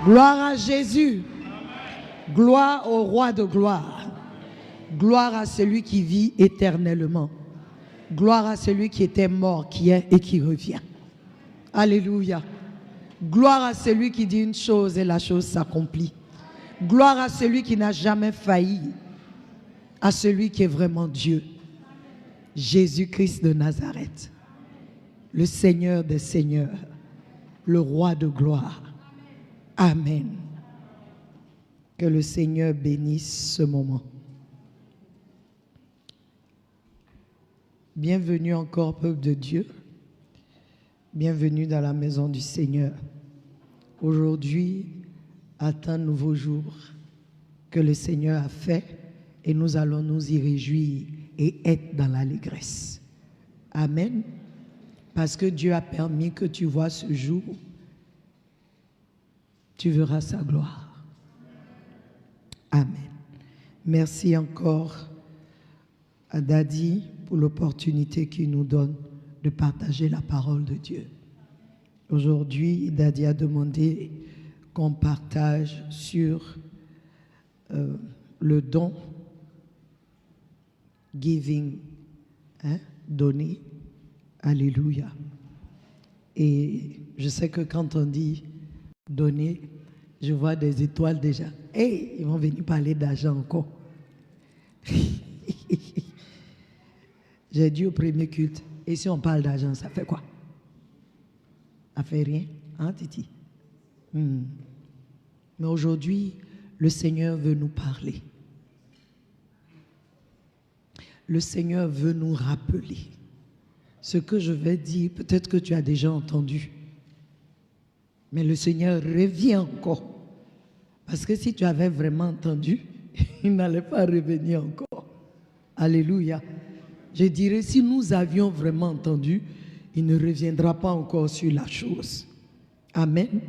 Gloire à Jésus. Gloire au roi de gloire. Gloire à celui qui vit éternellement. Gloire à celui qui était mort, qui est et qui revient. Alléluia. Gloire à celui qui dit une chose et la chose s'accomplit. Gloire à celui qui n'a jamais failli. À celui qui est vraiment Dieu. Jésus-Christ de Nazareth. Le Seigneur des Seigneurs. Le roi de gloire. Amen. Que le Seigneur bénisse ce moment. Bienvenue encore, peuple de Dieu. Bienvenue dans la maison du Seigneur. Aujourd'hui est un nouveau jour que le Seigneur a fait et nous allons nous y réjouir et être dans l'allégresse. Amen. Parce que Dieu a permis que tu vois ce jour, tu verras sa gloire. Amen. Merci encore à Daddy pour l'opportunité qu'il nous donne de partager la parole de Dieu. Aujourd'hui, Daddy a demandé qu'on partage sur le don, giving, donner. Alléluia. Et je sais que quand on dit donner, je vois des étoiles déjà. Hey, ils vont venir parler d'argent encore. J'ai dit au premier culte, et si on parle d'argent, ça fait quoi? Ça fait rien, hein, Titi? Mais aujourd'hui, le Seigneur veut nous parler. Le Seigneur veut nous rappeler. Ce que je vais dire, peut-être que tu as déjà entendu. Mais le Seigneur revient encore. Parce que si tu avais vraiment entendu, il n'allait pas revenir encore. Alléluia. Je dirais, si nous avions vraiment entendu, il ne reviendra pas encore sur la chose. Amen.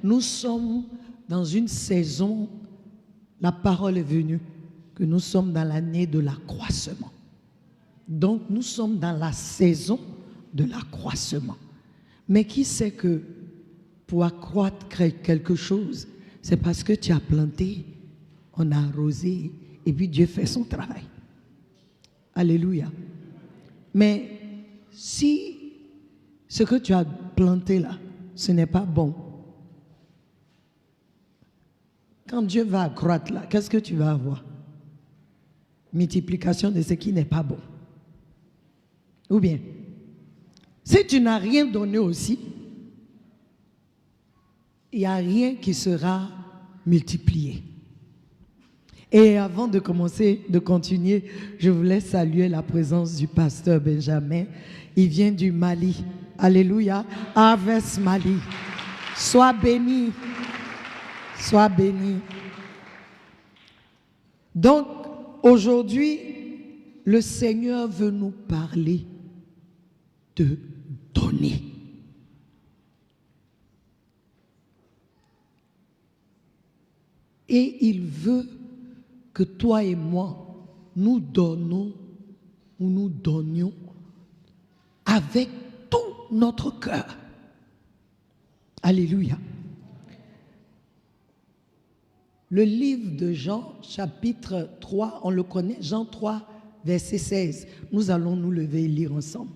Nous sommes dans une saison, la parole est venue, que nous sommes dans l'année de l'accroissement. Donc nous sommes dans la saison de l'accroissement. Mais qui sait que pour accroître quelque chose, c'est parce que tu as planté, on a arrosé, et puis Dieu fait son travail. Alléluia. Mais si ce que tu as planté là, ce n'est pas bon, quand Dieu va accroître là, qu'est-ce que tu vas avoir? Multiplication de ce qui n'est pas bon. Ou bien, si tu n'as rien donné aussi, il n'y a rien qui sera multiplié. Et avant de commencer, de continuer, je voulais saluer la présence du pasteur Benjamin. Il vient du Mali. Alléluia. Harvest Mali. Sois béni. Sois béni. Donc, aujourd'hui, le Seigneur veut nous parler de donner. Et il veut que toi et moi, nous donnons ou nous donnions avec tout notre cœur. Alléluia. Le livre de Jean, chapitre 3, on le connaît, Jean 3, verset 16. Nous allons nous lever et lire ensemble.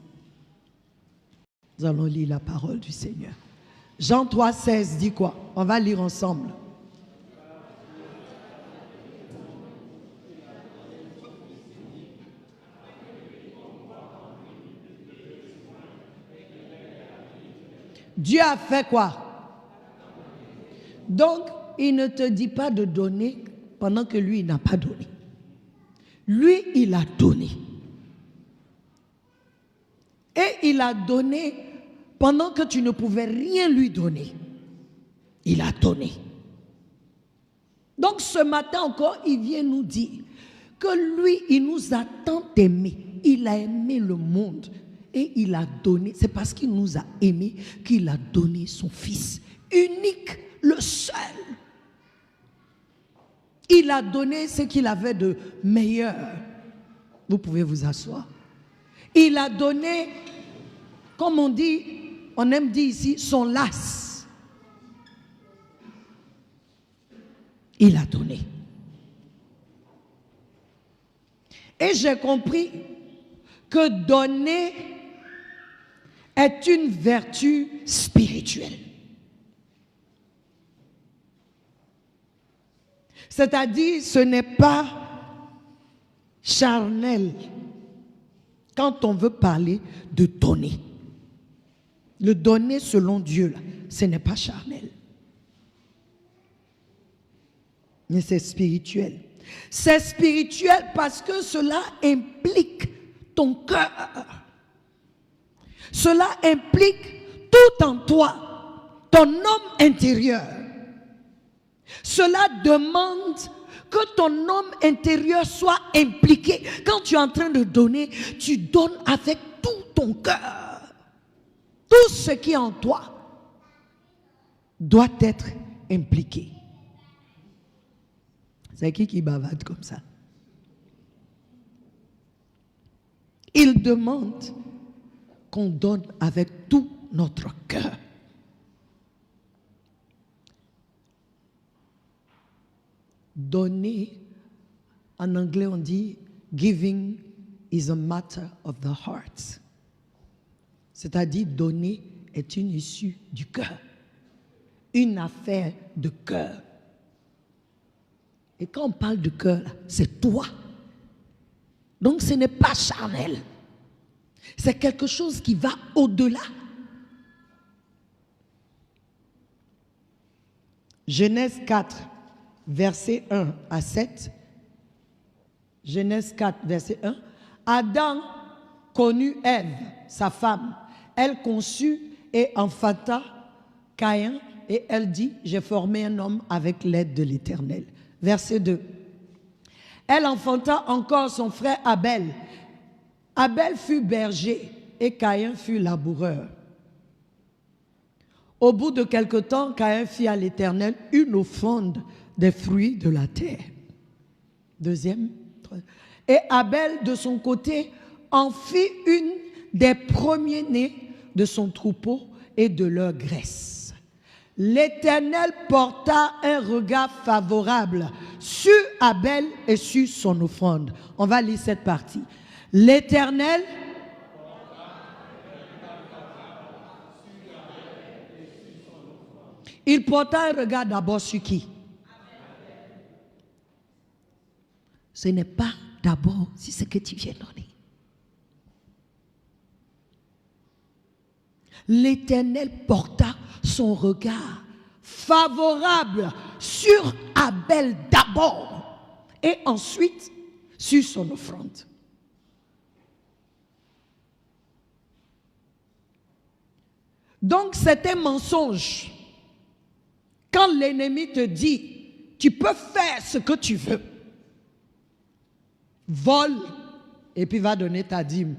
Nous allons lire la parole du Seigneur. Jean 3, 16 dit quoi? On va lire ensemble. Dieu a fait quoi? Donc, il ne te dit pas de donner pendant que lui, il n'a pas donné. Lui, il a donné. Et il a donné pendant que tu ne pouvais rien lui donner. Il a donné. Donc, ce matin encore, il vient nous dire que lui, il nous a tant aimés. Il a aimé le monde. Et il a donné, c'est parce qu'il nous a aimés qu'il a donné son Fils unique, le seul. Il a donné ce qu'il avait de meilleur. Vous pouvez vous asseoir. Il a donné, comme on dit, on aime dire ici, son las. il a donné. Et j'ai compris que donner est une vertu spirituelle. C'est-à-dire, ce n'est pas charnel quand on veut parler de donner. Le donner selon Dieu, là, ce n'est pas charnel. Mais c'est spirituel. C'est spirituel parce que cela implique ton cœur. Cela implique tout en toi, ton homme intérieur. Cela demande que ton homme intérieur soit impliqué. Quand tu es en train de donner, tu donnes avec tout ton cœur. Tout ce qui est en toi doit être impliqué. C'est qui bavarde comme ça? Il demande qu'on donne avec tout notre cœur. Donner, en anglais on dit giving is a matter of the heart. C'est-à-dire donner est une issue du cœur, une affaire de cœur. Et quand on parle de cœur, c'est toi. Donc ce n'est pas charnel. C'est quelque chose qui va au-delà. Genèse 4, versets 1 à 7. Genèse 4, verset 1. Adam connut Ève, sa femme. Elle conçut et enfanta Caïn et elle dit, j'ai formé un homme avec l'aide de l'Éternel. Verset 2. Elle enfanta encore son frère Abel. Abel fut berger et Caïn fut laboureur. Au bout de quelque temps, Caïn fit à l'Éternel une offrande des fruits de la terre. Deuxième. Et Abel, de son côté, en fit une des premiers-nés de son troupeau et de leur graisse. L'Éternel porta un regard favorable sur Abel et sur son offrande. On va lire cette partie. L'Éternel il porta un regard d'abord sur qui? Ce n'est pas d'abord si c'est que tu viens donner. L'Éternel porta son regard favorable sur Abel d'abord et ensuite sur son offrande. Donc c'est un mensonge. Quand l'ennemi te dit, tu peux faire ce que tu veux, vole et puis va donner ta dîme.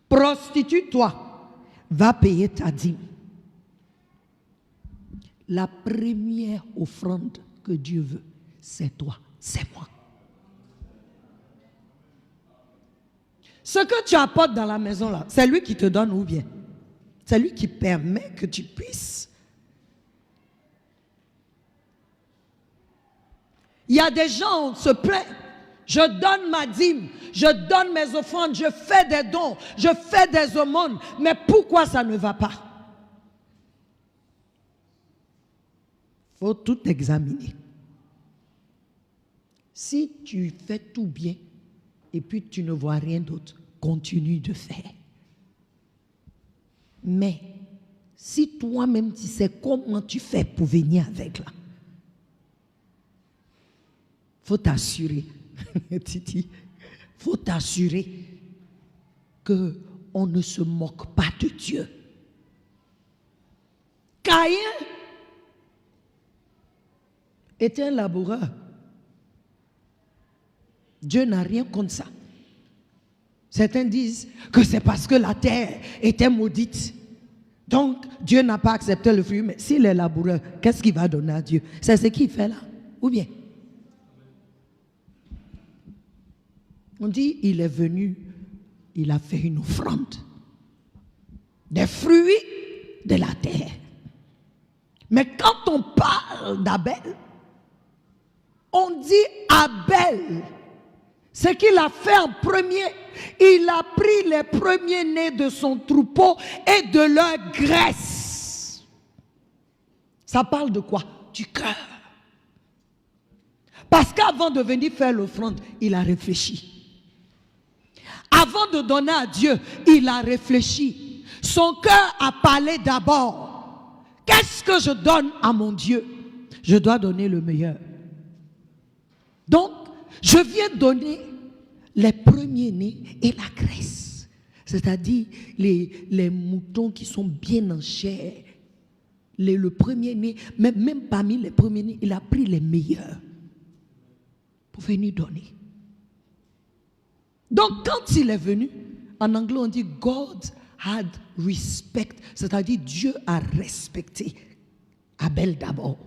Prostitue-toi, va payer ta dîme. La première offrande que Dieu veut, c'est toi, c'est moi. Ce que tu apportes dans la maison là, c'est lui qui te donne ou bien? C'est lui qui permet que tu puisses. Il y a des gens, on se plaint. Je donne ma dîme, je donne mes offrandes, je fais des dons, je fais des aumônes. Mais pourquoi ça ne va pas? Il faut tout examiner. Si tu fais tout bien et puis tu ne vois rien d'autre, continue de faire. Mais si toi-même tu sais comment tu fais pour venir avec là, faut t'assurer, Titi, faut t'assurer qu'on ne se moque pas de Dieu. Caïn était un laboureur. Dieu n'a rien contre ça. Certains disent que c'est parce que la terre était maudite. Donc, Dieu n'a pas accepté le fruit. Mais s'il est laboureur, qu'est-ce qu'il va donner à Dieu? C'est ce qu'il fait là. Ou bien? On dit, il est venu, il a fait une offrande. Des fruits de la terre. Mais quand on parle parle d'Abel, on dit Abel. Ce qu'il a fait en premier, il a pris les premiers-nés de son troupeau et de leur graisse. Ça parle de quoi? Du cœur. Parce qu'avant de venir faire l'offrande, il a réfléchi. Avant de donner à Dieu, il a réfléchi. Son cœur a parlé d'abord. Qu'est-ce que je donne à mon Dieu? Je dois donner le meilleur. Donc, je viens donner les premiers-nés et la graisse. C'est-à-dire les moutons qui sont bien en chair. Le premier-né, même parmi les premiers-nés, il a pris les meilleurs pour venir donner. Donc, quand il est venu, en anglais on dit God had respect, c'est-à-dire Dieu a respecté Abel d'abord.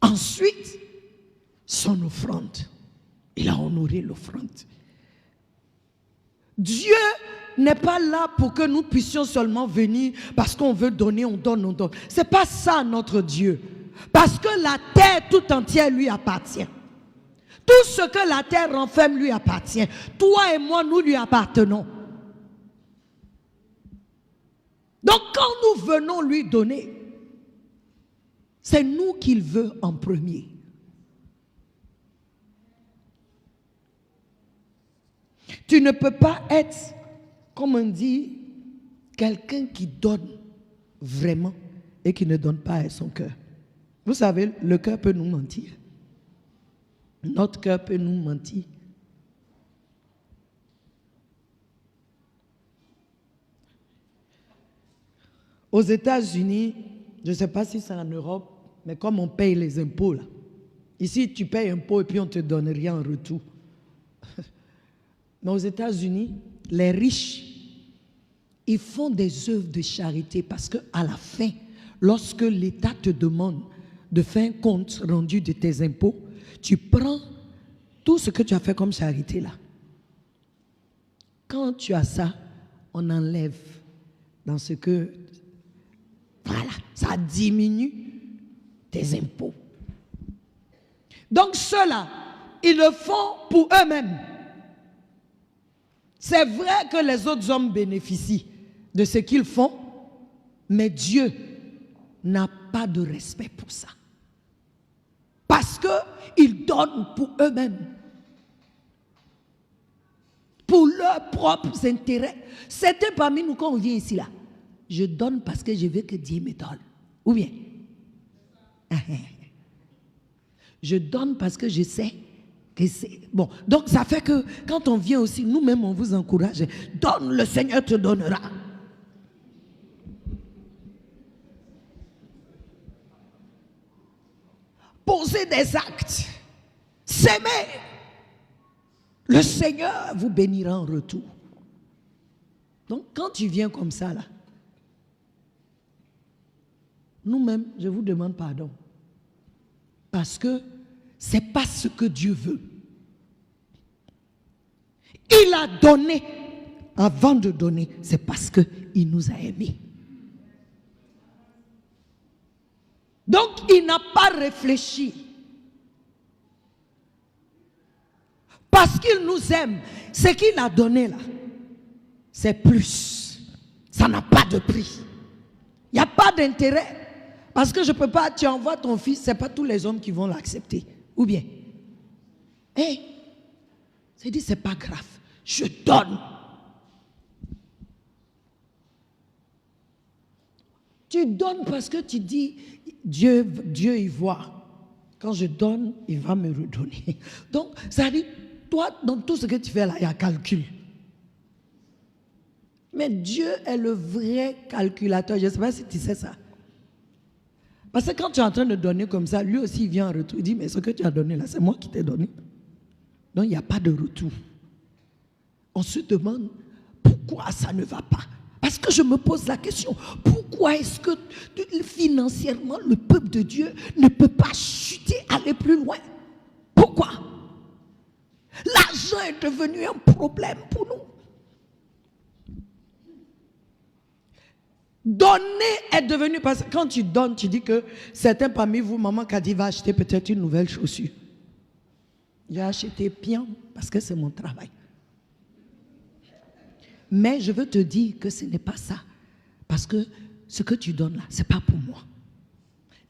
Ensuite, son offrande. Il a honoré l'offrande. Dieu n'est pas là pour que nous puissions seulement venir parce qu'on veut donner, on donne, on donne. Ce n'est pas ça notre Dieu. Parce que la terre tout entière lui appartient. Tout ce que la terre renferme lui appartient. Toi et moi, nous lui appartenons. Donc quand nous venons lui donner, c'est nous qu'il veut en premier. Tu ne peux pas être, comme on dit, quelqu'un qui donne vraiment et qui ne donne pas à son cœur. Vous savez, le cœur peut nous mentir. Notre cœur peut nous mentir. Aux États-Unis, je ne sais pas si c'est en Europe, mais comme on paye les impôts là, ici tu payes un impôt et puis on ne te donne rien en retour. Mais aux États-Unis, les riches, ils font des œuvres de charité parce qu'à la fin, lorsque l'État te demande de faire un compte rendu de tes impôts, tu prends tout ce que tu as fait comme charité là. Quand tu as ça, on enlève dans ce que... Voilà, ça diminue tes impôts. Donc ceux-là, ils le font pour eux-mêmes. C'est vrai que les autres hommes bénéficient de ce qu'ils font, mais Dieu n'a pas de respect pour ça. Parce qu'ils donnent pour eux-mêmes. Pour leurs propres intérêts. Certains parmi nous, quand on vient ici, là, je donne parce que je veux que Dieu me donne. Ou bien, je donne parce que je sais que c'est... Bon, donc ça fait que quand on vient aussi, nous-mêmes, on vous encourage. Donne, le Seigneur te donnera. Posez des actes. S'aimer. Le Seigneur vous bénira en retour. Donc, quand tu viens comme ça, là, nous-mêmes, je vous demande pardon. Parce que ce n'est pas ce que Dieu veut. Il a donné. Avant de donner, c'est parce qu'il nous a aimés. Donc, il n'a pas réfléchi. Parce qu'il nous aime. Ce qu'il a donné là, c'est plus. Ça n'a pas de prix. Il n'y a pas d'intérêt. Parce que je ne peux pas, tu envoies ton fils, ce n'est pas tous les hommes qui vont l'accepter. Ou bien, c'est dit, ce n'est pas grave. Je donne. Tu donnes parce que tu dis, Dieu il voit. Quand je donne, il va me redonner. Donc, ça dit, toi, dans tout ce que tu fais là, il y a calcul. Mais Dieu est le vrai calculateur. Je ne sais pas si tu sais ça. Parce que quand tu es en train de donner comme ça, lui aussi il vient en retour. Il dit, mais ce que tu as donné là, c'est moi qui t'ai donné. Donc, il n'y a pas de retour. On se demande pourquoi ça ne va pas. Parce que je me pose la question, pourquoi est-ce que financièrement le peuple de Dieu ne peut pas chuter, aller plus loin? Pourquoi? L'argent est devenu un problème pour nous. Donner est devenu, parce que quand tu donnes, tu dis que certains parmi vous, maman Kadi va acheter peut-être une nouvelle chaussure. J'ai acheté bien parce que c'est mon travail. Mais je veux te dire que ce n'est pas ça. Parce que ce que tu donnes là, ce n'est pas pour moi.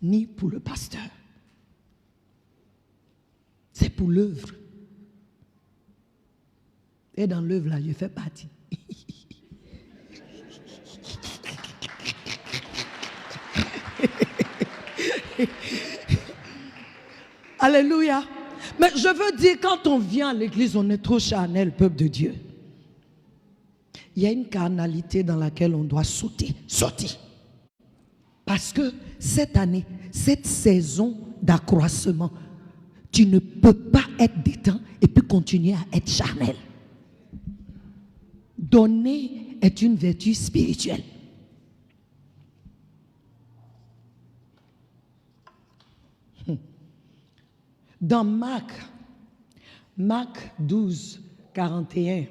Ni pour le pasteur. C'est pour l'œuvre. Et dans l'œuvre là, je fais partie. Alléluia. Mais je veux dire, quand on vient à l'église, on est trop charnel, peuple de Dieu. Il y a une carnalité dans laquelle on doit sortir. Parce que cette année, cette saison d'accroissement, tu ne peux pas être détente et puis continuer à être charnel. Donner est une vertu spirituelle. Dans Marc 12, 41,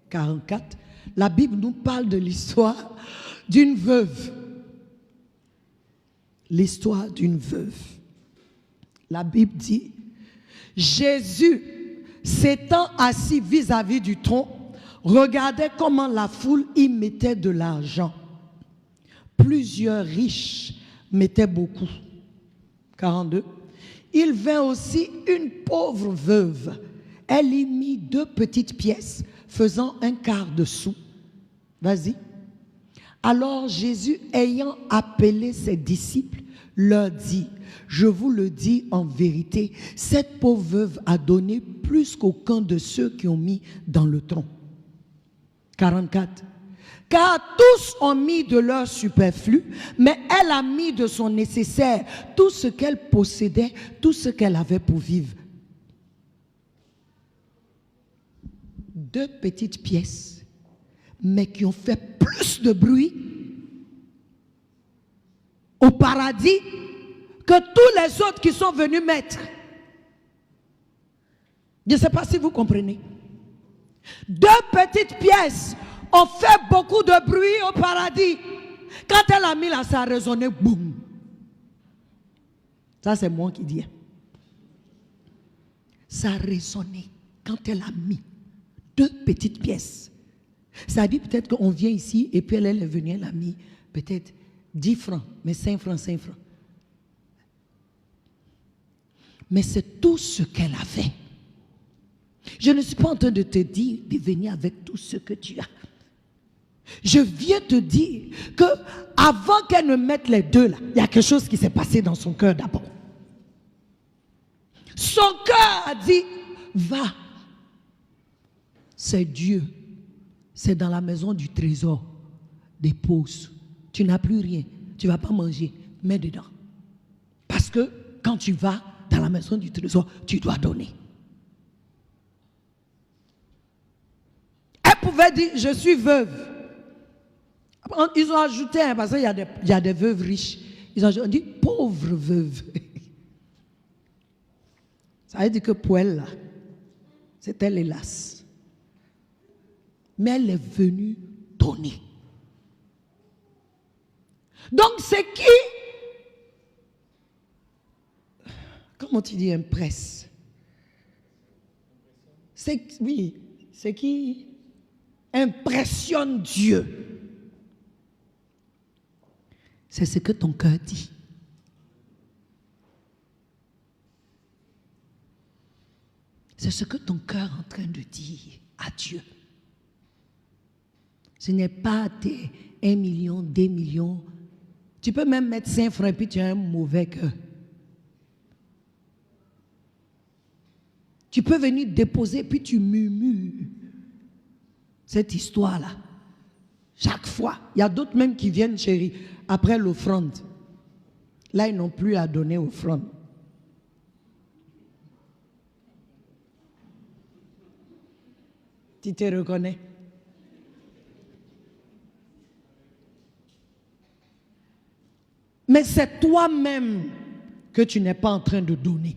44, la Bible nous parle de l'histoire d'une veuve. L'histoire d'une veuve. La Bible dit, Jésus, s'étant assis vis-à-vis du tronc, regardait comment la foule y mettait de l'argent. Plusieurs riches mettaient beaucoup. 42. Il vint aussi une pauvre veuve. Elle y mit 2 petites pièces, faisant un quart de sou. Vas-y. Alors Jésus, ayant appelé ses disciples, leur dit, je vous le dis en vérité, cette pauvre veuve a donné plus qu'aucun de ceux qui ont mis dans le tronc. 44. Car tous ont mis de leur superflu, mais elle a mis de son nécessaire, tout ce qu'elle possédait, tout ce qu'elle avait pour vivre. 2 petites pièces, mais qui ont fait plus de bruit au paradis que tous les autres qui sont venus mettre. Je ne sais pas si vous comprenez. 2 petites pièces ont fait beaucoup de bruit au paradis. Quand elle a mis là, ça a résonné, boum. Ça, c'est moi qui dis. Ça a résonné quand elle a mis 2 petites pièces. Ça dit peut-être qu'on vient ici et puis elle est venue, elle a mis peut-être 10 francs, mais 5 francs, 5 francs. Mais c'est tout ce qu'elle avait. Je ne suis pas en train de te dire de venir avec tout ce que tu as. Je viens te dire que avant qu'elle ne mette les 2 là, il y a quelque chose qui s'est passé dans son cœur d'abord. Son cœur a dit, va. C'est Dieu. C'est dans la maison du trésor. Dépose. Tu n'as plus rien. Tu ne vas pas manger. Mets dedans. Parce que quand tu vas dans la maison du trésor, tu dois donner. Elle pouvait dire, je suis veuve. Ils ont ajouté, parce qu'il y a des veuves riches. Ils ont dit, pauvre veuve. Ça veut dire que pour elle, là, c'était l'hélas. Mais elle est venue donner. Donc, c'est qui, comment tu dis, impresse? Oui, c'est qui impressionne Dieu. C'est ce que ton cœur dit. C'est ce que ton cœur est en train de dire à Dieu. Ce n'est pas tes 1 million, 2 millions. Tu peux même mettre 5 francs et puis tu as un mauvais cœur. Tu peux venir déposer et puis tu murmures cette histoire-là. Chaque fois. Il y a d'autres même qui viennent, chérie, après l'offrande. Là, ils n'ont plus à donner offrande. Tu te reconnais? Mais c'est toi-même que tu n'es pas en train de donner.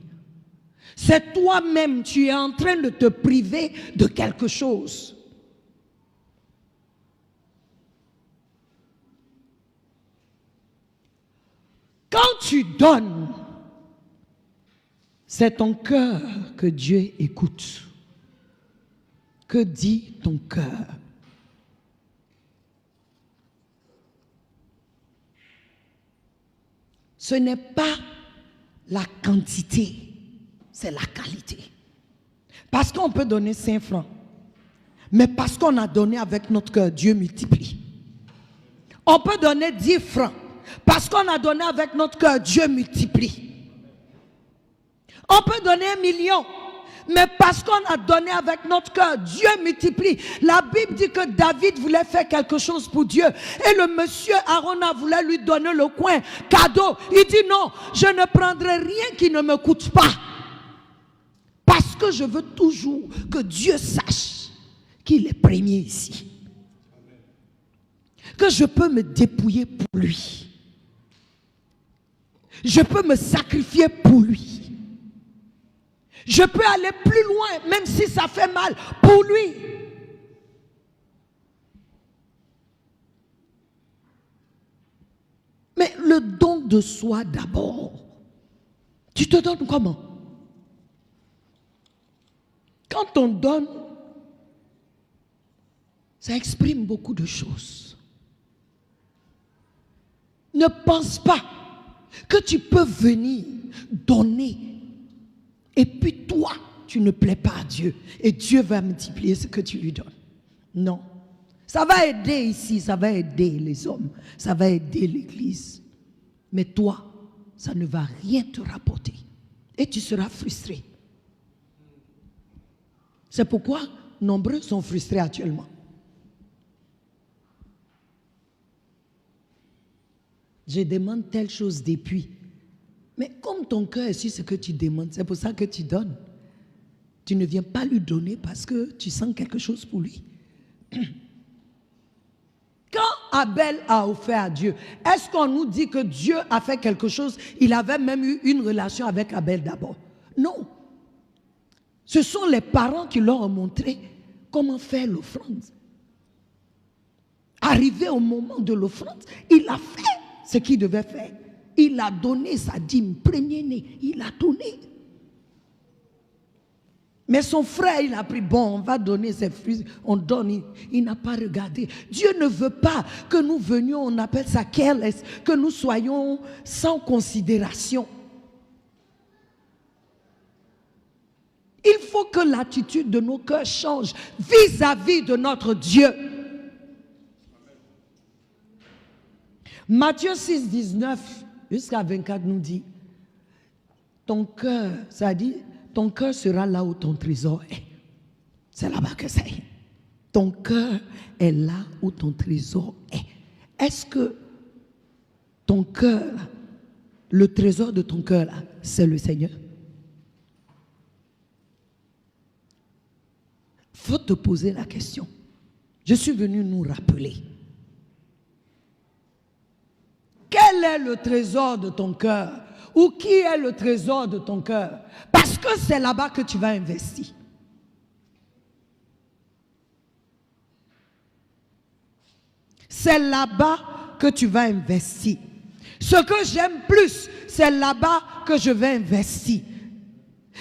C'est toi-même, tu es en train de te priver de quelque chose. quand tu donnes, c'est ton cœur que Dieu écoute. Que dit ton cœur? Ce n'est pas la quantité, c'est la qualité. Parce qu'on peut donner 5 francs, mais parce qu'on a donné avec notre cœur, Dieu multiplie. On peut donner 10 francs, parce qu'on a donné avec notre cœur, Dieu multiplie. On peut donner 1 million, mais parce qu'on a donné avec notre cœur, Dieu multiplie. La Bible dit que David voulait faire quelque chose pour Dieu. Et le monsieur Arona voulait lui donner le coin, cadeau. Il dit non, je ne prendrai rien qui ne me coûte pas. Parce que je veux toujours que Dieu sache qu'il est premier ici. Que je peux me dépouiller pour lui. Je peux me sacrifier pour lui. Je peux aller plus loin, même si ça fait mal, pour lui. Mais le don de soi d'abord. Tu te donnes comment? Quand on donne, ça exprime beaucoup de choses. Ne pense pas que tu peux venir donner et puis toi, tu ne plais pas à Dieu et Dieu va multiplier ce que tu lui donnes. Non. Ça va aider ici, ça va aider les hommes, ça va aider l'église. Mais toi, ça ne va rien te rapporter et tu seras frustré. C'est pourquoi nombreux sont frustrés actuellement. Je demande telle chose depuis. Mais comme ton cœur est sur ce que tu demandes, c'est pour ça que tu donnes. Tu ne viens pas lui donner parce que tu sens quelque chose pour lui. Quand Abel a offert à Dieu, est-ce qu'on nous dit que Dieu a fait quelque chose? Il avait même eu une relation avec Abel d'abord. Non. Ce sont les parents qui leur ont montré comment faire l'offrande. Arrivé au moment de l'offrande, il a fait ce qu'il devait faire. Il a donné sa dîme, premier-né, il a donné. Mais son frère, il a pris, bon, on va donner ses fruits, on donne, il n'a pas regardé. Dieu ne veut pas que nous venions, on appelle ça careless, que nous soyons sans considération. Il faut que l'attitude de nos cœurs change vis-à-vis de notre Dieu. Matthieu 6, 19 jusqu'à 24 nous dit, ton cœur, ça dit, ton cœur sera là où ton trésor est. C'est là-bas que ça est. Ton cœur est là où ton trésor est. Est-ce que ton cœur, le trésor de ton cœur là, c'est le Seigneur? Il faut te poser la question. Je suis venu nous rappeler. Quel est le trésor de ton cœur? Ou qui est le trésor de ton cœur? Parce que c'est là-bas que tu vas investir. C'est là-bas que tu vas investir. Ce que j'aime plus, c'est là-bas que je vais investir.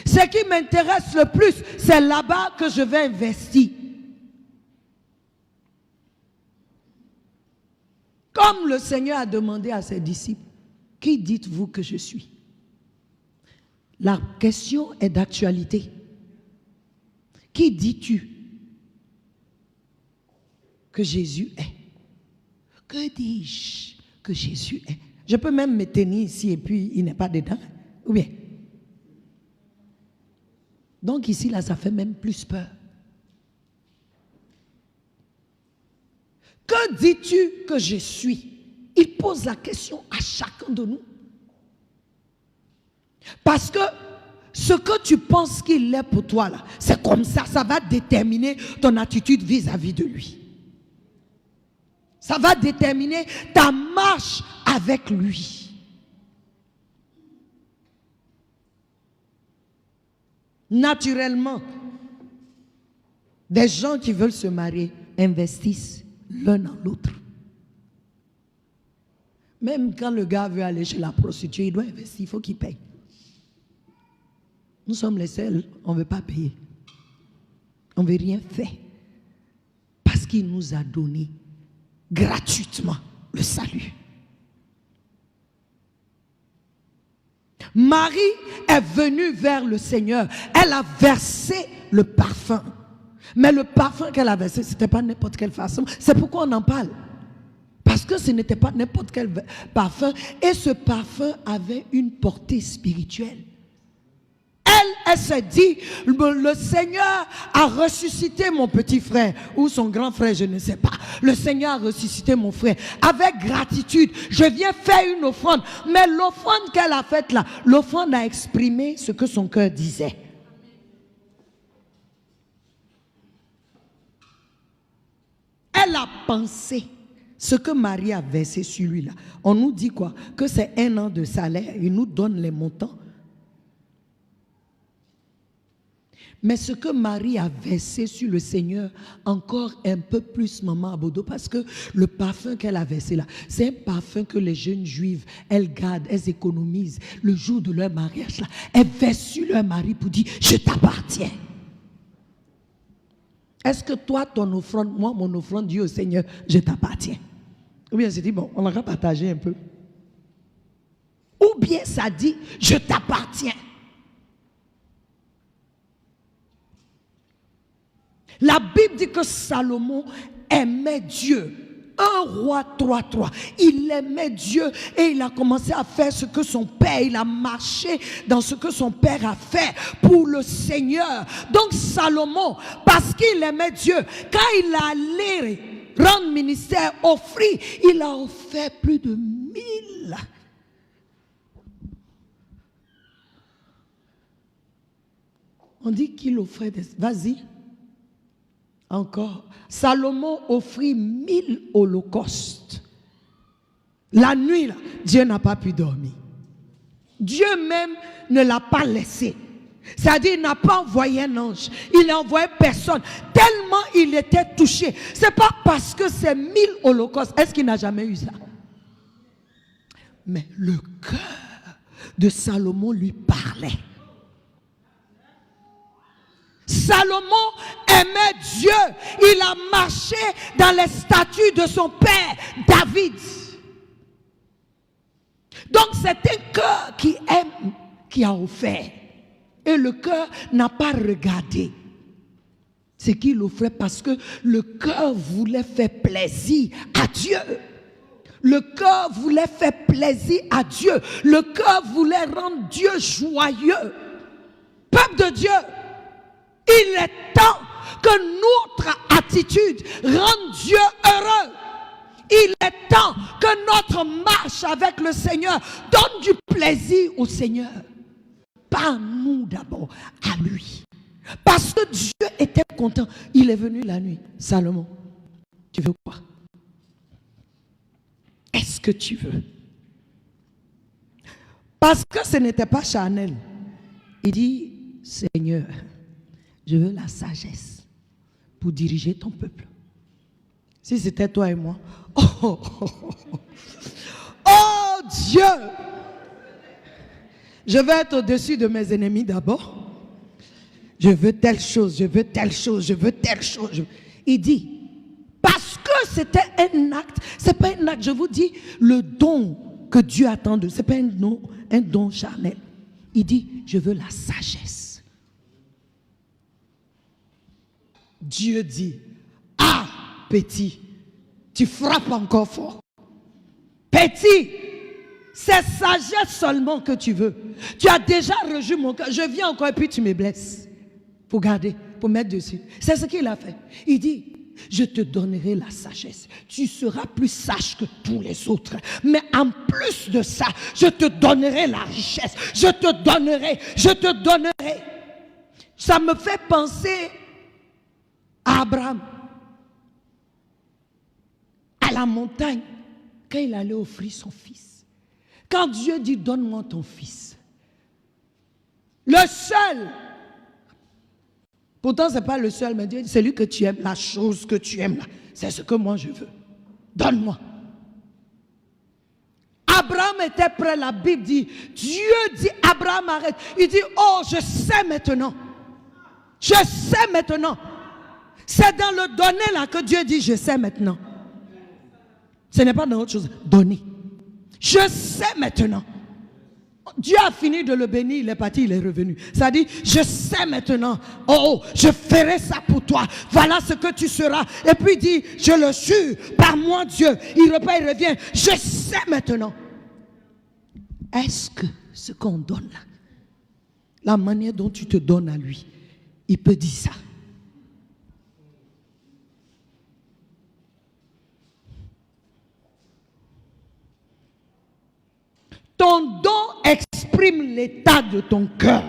Ce qui m'intéresse le plus, c'est là-bas que je vais investir. Comme le Seigneur a demandé à ses disciples, qui dites-vous que je suis? La question est d'actualité. Qui dis-tu que Jésus est? Que dis-je que Jésus est? Je peux même me tenir ici et puis il n'est pas dedans. Ou bien? Donc ici, là, ça fait même plus peur. Que dis-tu que je suis? Il pose la question à chacun de nous. Parce que ce que tu penses qu'il est pour toi, là, c'est comme ça, ça va déterminer ton attitude vis-à-vis de lui. Ça va déterminer ta marche avec lui. Naturellement, des gens qui veulent se marier investissent l'un dans l'autre. Même quand le gars veut aller chez la prostituée, il doit investir, il faut qu'il paye. Nous sommes les seuls, on ne veut pas payer. On ne veut rien faire. Parce qu'il nous a donné gratuitement le salut. Marie est venue vers le Seigneur. Elle a versé le parfum. Mais le parfum qu'elle a versé, ce n'était pas n'importe quelle façon. C'est pourquoi on en parle. Parce que ce n'était pas n'importe quel parfum. Et ce parfum avait une portée spirituelle. Elle s'est dit, le Seigneur a ressuscité mon petit frère, ou son grand frère, je ne sais pas. Le Seigneur a ressuscité mon frère. Avec gratitude, je viens faire une offrande. Mais l'offrande qu'elle a faite là, l'offrande a exprimé ce que son cœur disait. Elle a pensé ce que Marie a versé sur lui là. On nous dit quoi? Que c'est 1 an de salaire. Il nous donne les montants. Mais ce que Marie a versé sur le Seigneur, encore un peu plus, maman Abodo, parce que le parfum qu'elle a versé là, c'est un parfum que les jeunes juives, elles gardent, elles économisent. Le jour de leur mariage là, elles versent sur leur mari pour dire, je t'appartiens. Est-ce que toi, ton offrande, moi, mon offrande, dit au Seigneur, je t'appartiens? Ou bien c'est dit, bon, on aura partagé un peu. Ou bien ça dit, je t'appartiens. La Bible dit que Salomon aimait Dieu. 1 Roi 3:3. Il aimait Dieu et il a commencé à faire ce que son père, il a marché dans ce que son père a fait pour le Seigneur. Donc Salomon, parce qu'il aimait Dieu, quand il allait rendre ministère, offrir, il a offert plus de 1000. On dit qu'il offrait des... Vas-y. Encore. Salomon offrit 1000 holocaustes. La nuit, là, Dieu n'a pas pu dormir. Dieu même ne l'a pas laissé. C'est-à-dire, il n'a pas envoyé un ange. Il n'a envoyé personne. Tellement il était touché. Ce n'est pas parce que c'est 1000 holocaustes. Est-ce qu'il n'a jamais eu ça? Mais le cœur de Salomon lui parlait. Salomon aimait Dieu. Il a marché dans les statuts de son père David. Donc c'est un cœur qui aime, qui a offert. Et le cœur n'a pas regardé ce qu'il offrait parce que le cœur voulait faire plaisir à Dieu. Le cœur voulait faire plaisir à Dieu. Le cœur voulait rendre Dieu joyeux. Peuple de Dieu, il est temps que notre attitude rende Dieu heureux. Il est temps que notre marche avec le Seigneur donne du plaisir au Seigneur. Pas à nous d'abord, à lui. Parce que Dieu était content. Il est venu la nuit. Salomon, tu veux quoi? Est-ce que tu veux? Parce que ce n'était pas charnel. Il dit, Seigneur, je veux la sagesse pour diriger ton peuple. Si c'était toi et moi, oh Dieu, je veux être au-dessus de mes ennemis d'abord. Je veux telle chose, je veux telle chose, je veux telle chose. Il dit, parce que c'était un acte, c'est pas un acte, je vous dis, le don que Dieu attend de, c'est pas un don charnel. Il dit, je veux la sagesse. Dieu dit, ah, petit, tu frappes encore fort. Petit, c'est sagesse seulement que tu veux. Tu as déjà rejoint mon cœur. Je viens encore et puis tu me blesses. Pour garder, pour mettre dessus. C'est ce qu'il a fait. Il dit, je te donnerai la sagesse. Tu seras plus sage que tous les autres. Mais en plus de ça, je te donnerai la richesse. Je te donnerai. Ça me fait penser à Abraham. À la montagne, quand il allait offrir son fils. Quand Dieu dit, donne-moi ton fils. Le seul. Pourtant, ce n'est pas le seul, mais Dieu dit, c'est lui que tu aimes, la chose que tu aimes là. C'est ce que moi je veux. Donne-moi. Abraham était prêt, la Bible dit, Dieu dit, Abraham arrête. Il dit, oh, je sais maintenant. Je sais maintenant. C'est dans le donner là que Dieu dit, je sais maintenant. Ce n'est pas dans autre chose. Donner. Je sais maintenant. Dieu a fini de le bénir, il est parti, il est revenu. Ça dit, je sais maintenant, oh, je ferai ça pour toi. Voilà ce que tu seras. Et puis il dit, je le jure, par moi Dieu. Il repart, il revient. Je sais maintenant. Est-ce que ce qu'on donne là, la manière dont tu te donnes à lui, il peut dire ça? Ton don exprime l'état de ton cœur.